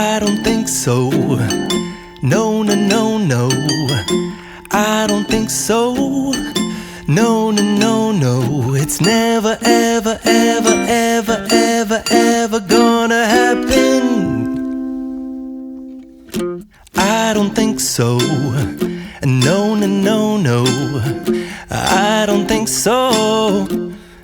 I don't think so. No, no, no, no. I don't think so. No, no, no, no. It's never, ever, ever, ever, ever, ever gonna happen. I don't think so. No, no, no, no. I don't think so.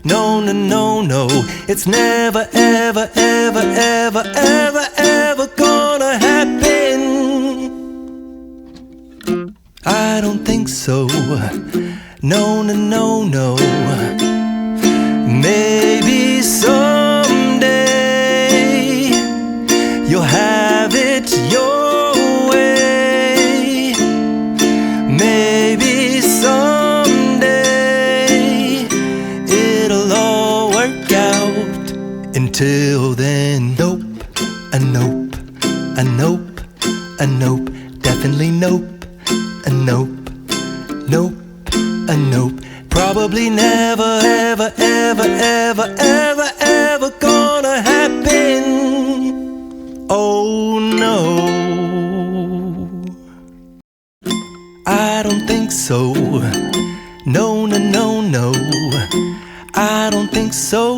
No, no, no, no. It's never, ever, ever, ever, ever, ever gonna happen. I don't think so. No, no, no, no. Maybe someday you'll have it your way. Maybe someday it'll all work out. Until then, nope, a nope, a nope, a nope, definitely nope, a nope, nope, a nope. Probably never, ever, ever, ever, ever, ever gonna happen. Oh no, I don't think so. No, no, no, no. I don't think so.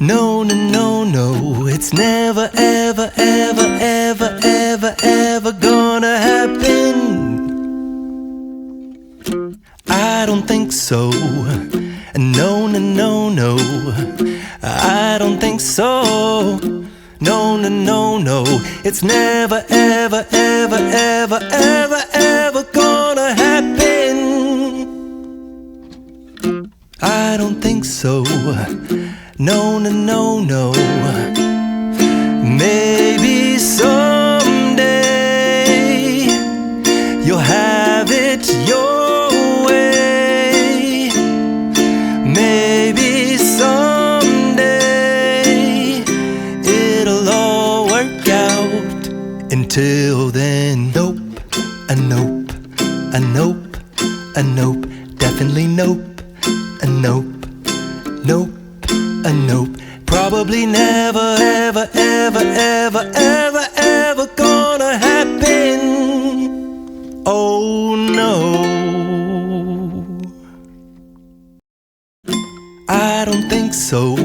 No, no, no, no. It's never, ever, ever, ever, ever, ever gonna happen. I don't think so. No, no, no, no. I don't think so. No, no, no, no. It's never, ever, ever, ever, ever, ever gonna happen. I don't think so. No, no, no, no. Maybe someday you'll have it your way. Maybe someday it'll all work out. Until then, nope, a nope, a nope, a nope, definitely nope, a nope, nope, a nope. Probably never, ever, ever, ever, ever, ever gonna happen. Oh no, I don't think so.